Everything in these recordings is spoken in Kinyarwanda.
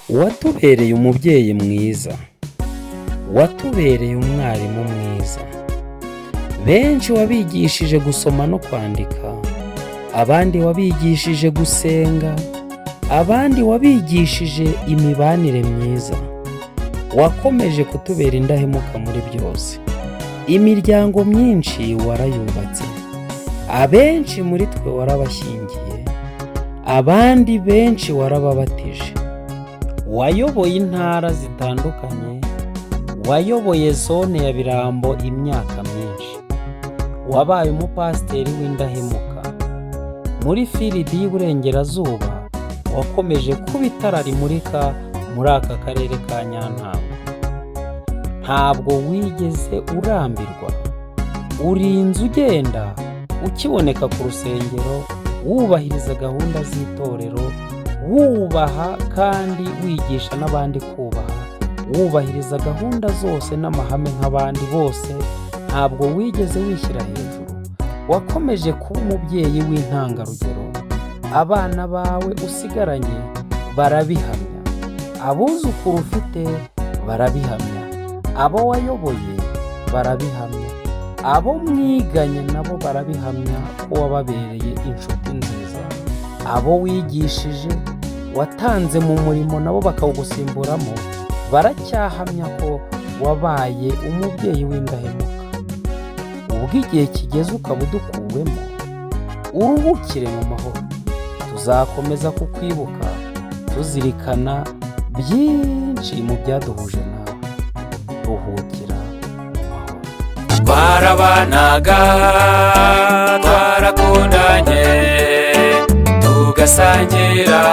watubereye umubyeyi mwiza, watubereye umwarimu mwiza. Benshi wabigishije gusoma no kwandika, abandi wabigishije gusenga, abandi wabigishije imibanire myiza. Wakomeje kutubera indahemuka muri byose. Imiryango myinshi warayubatse, abenshi muri twe warabashyingiye, abandi benshi warababatije. Wayoboye intara zitandukanye, wayoboye zone ya Birambo imyaka myinshi. Wabaye umupasiteri w'indahemuka. Muri firidi y'Iburengerazuba wakomeje kuba itara rimurika muri aka karere ka Nyantango. Ntabwo wigeze urambirwa, urinze ugenda ukiboneka ku rusengero, wubahiriza gahunda z'itorero, wubaha kandi wigisha n'abandi kubaha, wubahiriza gahunda zose n'amahame nk'abandi bose. Ntabwo wigeze wishyira hejuru, wakomeje kuba umubyeyi w'intangarugero. Abana bawe usigaranye barabihamya, abuzukuru ufite barabihamya, abo wayoboye barabihamya, abo mwiganye nabo barabihamya ko wababereye inshuti nziza. Abo wigishije, watanze mu murimo nabo bakawugusimburamo, baracyahamya ko wabaye umubyeyi w'indahemuka. Ubwo igihe kigeze ukaba udukuwemo, uruhukire mu mahoro. Tuzakomeza kukwibuka, tuzirikana byinshi mu byaduhuje nawe. Ruhukira mu mahoro. Twarabanaga, twarakundanye, tugasangira,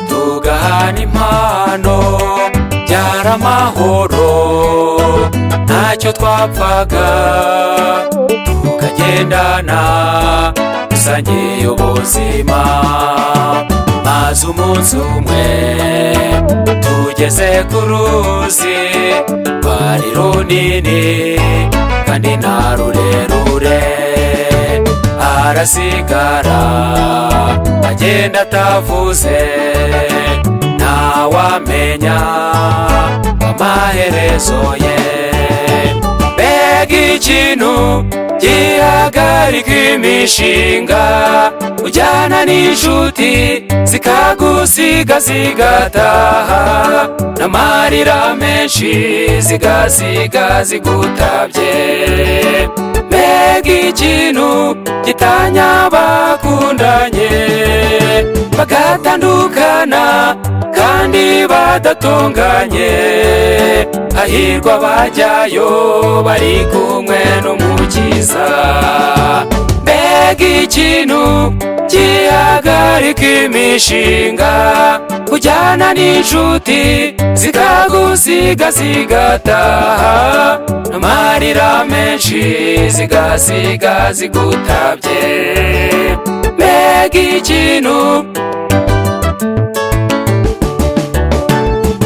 tugahana impano, byari amahoro, ntacyo twapfaga, tukagendana, dusangiye ubuzima. Maze umunsi umwe tugeze ku ruzi, rwari runini kandi na rurerure. Arasigara agenda atavuze, ntawamenya amaherezo ye. Mbega ikintu gihagarika imishinga, ujyana n'inshuti zikagusiga zigataha, n'amarira menshi zigasiga zigutabye. Mbega ikintu gitanya bakundanye, bagatandukana kandi badatonganye. Hahirwa abajyayo bari kumwe n'Umukiza. Mbega ikintu gihagarika imishinga, kujyana n'inshuti zikagusiga zigataha, n'amarira menshi zigasiga zigutabye. Mbega ikintu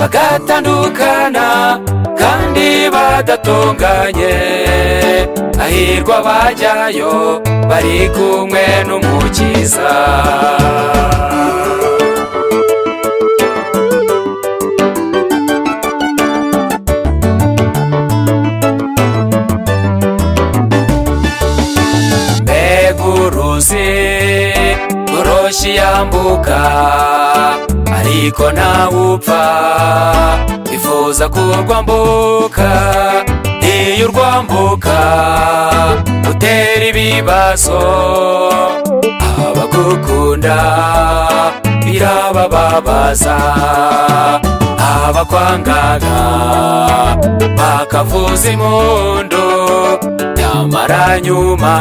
bagatandukana kandi badatonganye. Hahirwa abajyayo bari kumwe n'Umukiza. Mbega uruzi rworoshye yambuka, ariko ntawupfa bifuza kurwambuka. Iyo urwambuka utera ibibazo, abagukunda birabababaza, abakwangaga bakavuza impundu, nyamara nyuma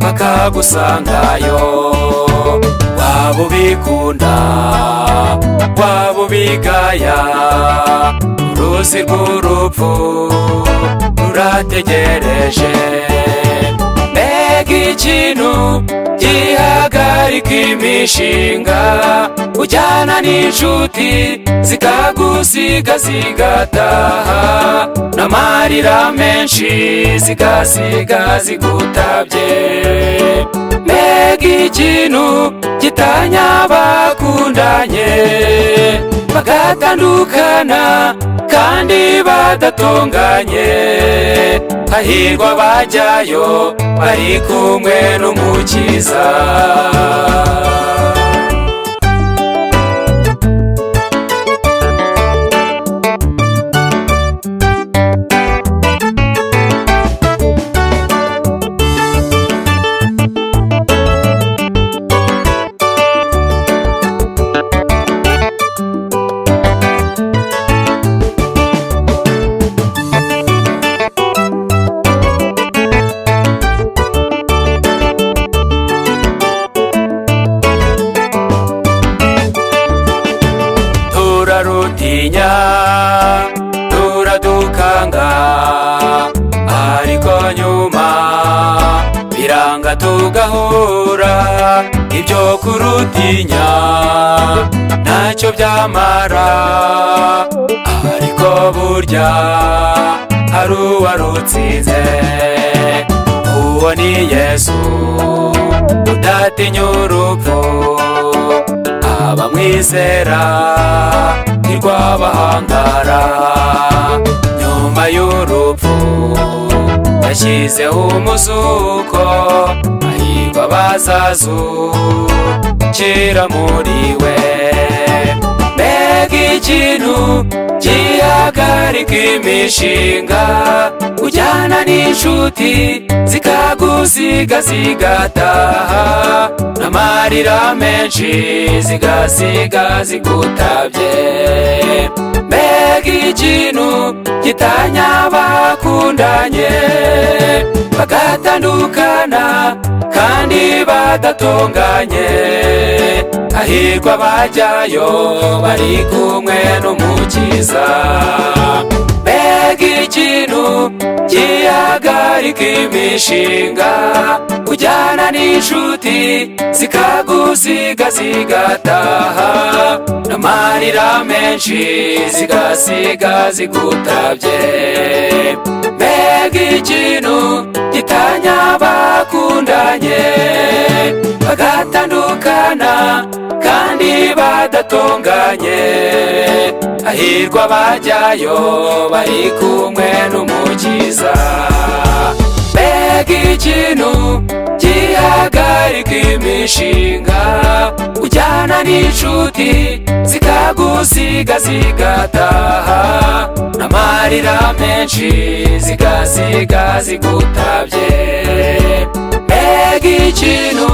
bakagusangayo. Waba ubikunda, waba ubigaya, uruzi rw'urupfu rurategereje. Mbega ikintu gihagarika imishinga, ujyana n'inshuti zikagusiga zigataha, n'amarira menshi zigasiga zigutabye. Mbega ikintu gitanya bakundanye. bagatandukana kandi badatonganye. Hahirwa abajyayo bari kumwe n'Umukiza. Turarutinya, turadukanga, ariko nyuma biranga tugahura. Ibyo kurutinya ntacyo byamara, ariko burya hari uwarutsinze. Uwo ni Yesu udatinya urupfu, abamwizera ntirwabahangara. Nyuma y'urupfu yashyizeho umuzuko, hahirwa abazazukira muri we. Mbega ikintu gihagarika imishinga, ujyana n'inshuti zikagusiga zigataha, n'amarira menshi zigasiga zigutabye. Mbega ikintu gitanya abakundanye, bagatandukana kandi badatonganye. Hahirwa abajyayo bari kumwe n'Umukiza. Mbega ikintu gihagarika imishinga, ujyana n'inshuti zikagusiga zigataha, n'amarira menshi zigasiga zigutabye. Mbega ikintu gitanya abakundanye, bagatandukana kandi badatonganye. Hahirwa abajyayo bari kumwe n'Umukiza. Mbega ikintu gihagarika imishinga, ujyana n'inshuti zikagusiga zigataha, n'amarira menshi zigasiga zigutabye. Mbega ikintu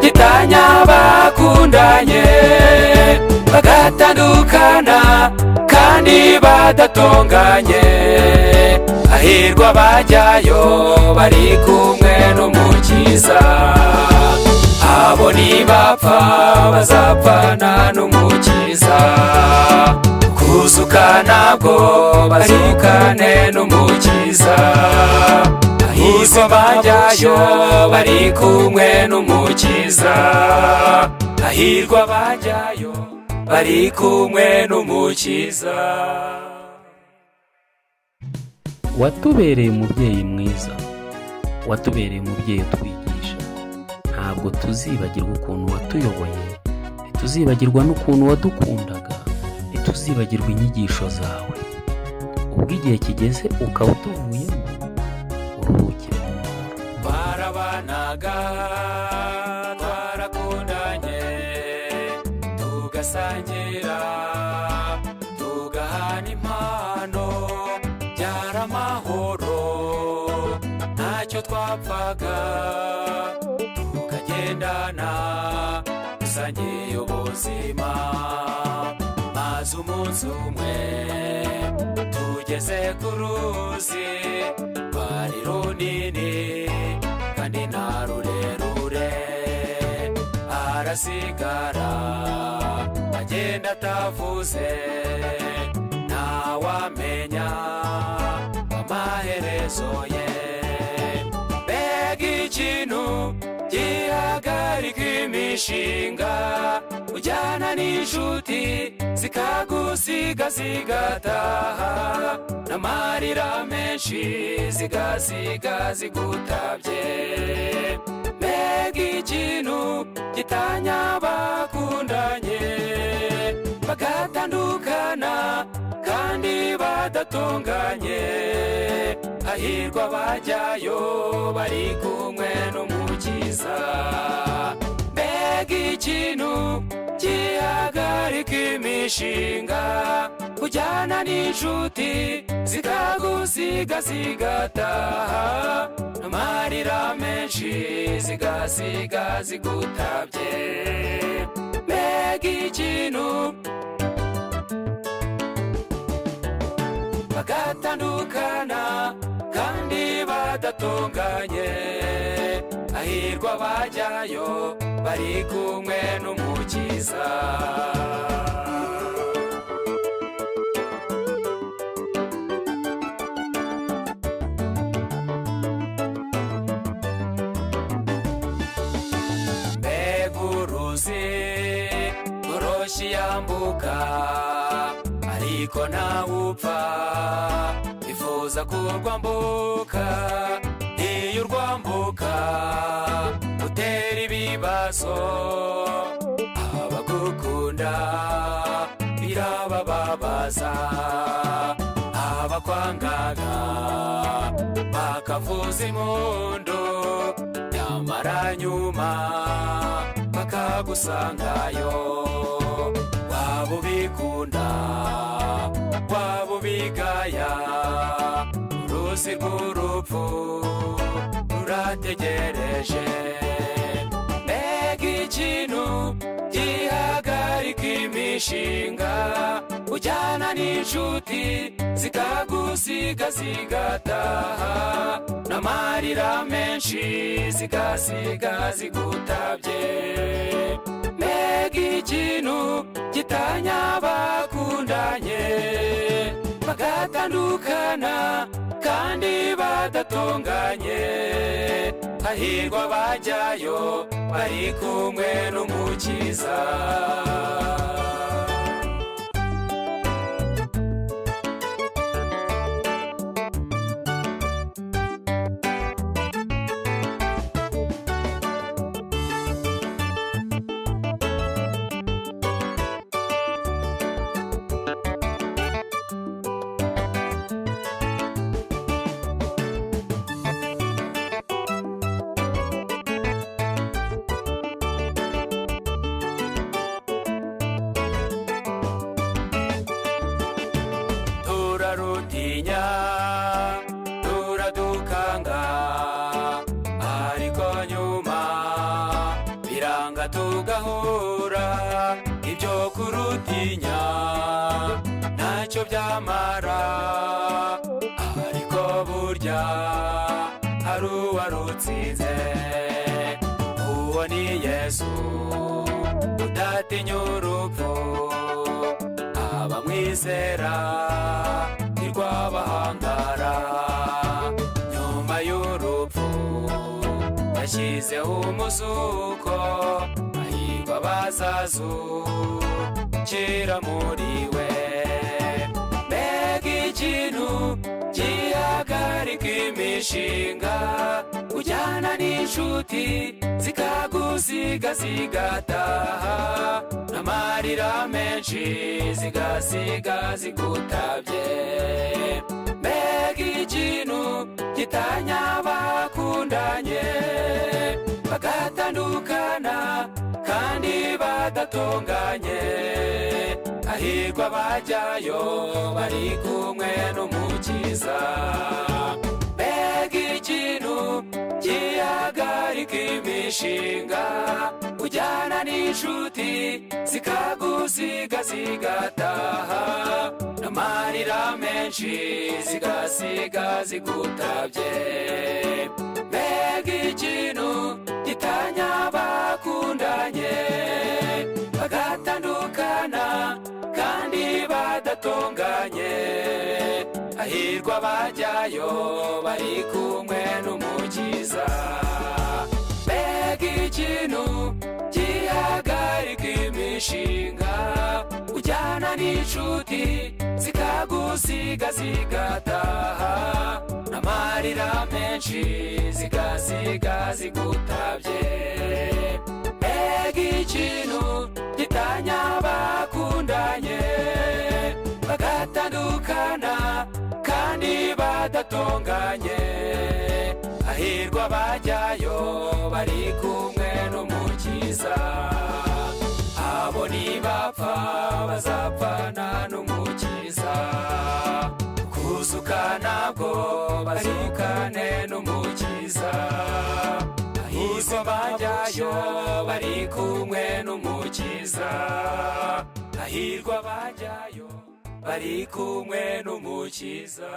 gitanya abakundanye, bagatandukana kandi badatonganye. Hahirwa abajyayo bari kumwe n'Umukiza. Abo nibapfa bazapfana n'Umukiza, kuzuka nabwo bazukane n'Umukiza. Hahirwa abajyayo bari kumwe n'Umukiza. Hahirwa abajyayo bari kumwe n'Umukiza. Watubereye umubyeyi mwiza, watubereye umubyeyi utwigisha. Ntabwo tuzibagirwa ukuntu watuyoboye, ntituzibagirwa n'ukuntu wadukundaga, ntituzibagirwa inyigisho zawe. Ubwo igihe kigeze ukaba utuvuyemo, uruhukire mu mahoro. Barabanaga, twarakundanye, tugasangira, tugahana impano, byari amahoro, ntacyo twapfaga, tukagendana dusangiye ubuzima. Maze umunsi umwe tugeze ku ruzi, rwari runini kandi nta rurerure. Arasigara agenda atavuze, ntawamenya amaherezo ye. Mbega ikintu gihagarika imishinga, ujyana n'inshuti zikagusiga zigataha, n'amarira menshi zigasiga zigutabye. Mbega ikintu gitanya abakundanye, bagatandukana badatunganye, hahirwa abajyayo bari kumwe n'umukiza. Mbega ikintu gihagarika imishinga, kujyana n'inshuti zikagusiga zigataha, amarira menshi zigasiga zigutabye. Mbega ikintu bagatandukana kandi badatunganye, hahirwa abajyayo bari kumwe n'umukiza. Mbega uruzi rworoshye yambuka, ariko ntawupfa bifuza kurwambuka. Iyo urwambuka utera ibibazo, abagukunda birabababaza, abakwangaga bakavuza impundu, nyamara nyuma bakagusangayo. Waba ubikunda waba ubigaya, uruzi rw'urupfu rurategereje. Mbega ikintu gihagarika imishinga, ujyana n'inshuti zikagusiga zigataha, n'amarira menshi zigasiga zigutabye. Mbega ikintu gitanya abakundanye, bagatandukana kandi badatunganye, hahirwa abajyayo bari kumwe n'umukiza. Turarutinya turadukanga, ariko nyuma biranga tugahura. Ibyo kurutinya ntacyo byamara, ariko burya hari uwarutsinze. Uwo ni Yesu udatinya urupfu, abamwizera ntirwabahangara. Nyuma y'urupfu yashyizeho umuzuko, hahirwa abazazukira muri we. Mbega ikintu gihagarika imishinga, kujyana n'inshuti zikagusiga zigataha, n'amarira menshi zigasiga zigutabye. Mbega ikintu gitanya abakundanye, bagatandukana kandi badatunganye, hahirwa abajyayo bari kumwe n'umukiza. Mbega ikintu gihagarika imishinga, kujyana n'inshuti zikagusiga zigataha, n'amarira menshi zigasiga zigutabye. Mbega ikintu gitanya abakundanye, bagatandukana kandi badatunganye, hahirwa abajyayo bari kumwe n'umukiza. Mbega ikintu gihagarika imishinga, ujyana n'inshuti zikagusiga zigataha, n'amarira menshi zigasiga zigutabye. Mbega ikintu gitanya abakundanye, bagatandukana badatonganye, hahirwa abajyayo bari kumwe n'umukiza. Abo nibapfa bazapfana n'umukiza, kuzuka nabwo bazukane n'umukiza. Hahirwa abajyayo bari kumwe n'umukiza, hahirwa abajyayo bari kumwe n'umukiza.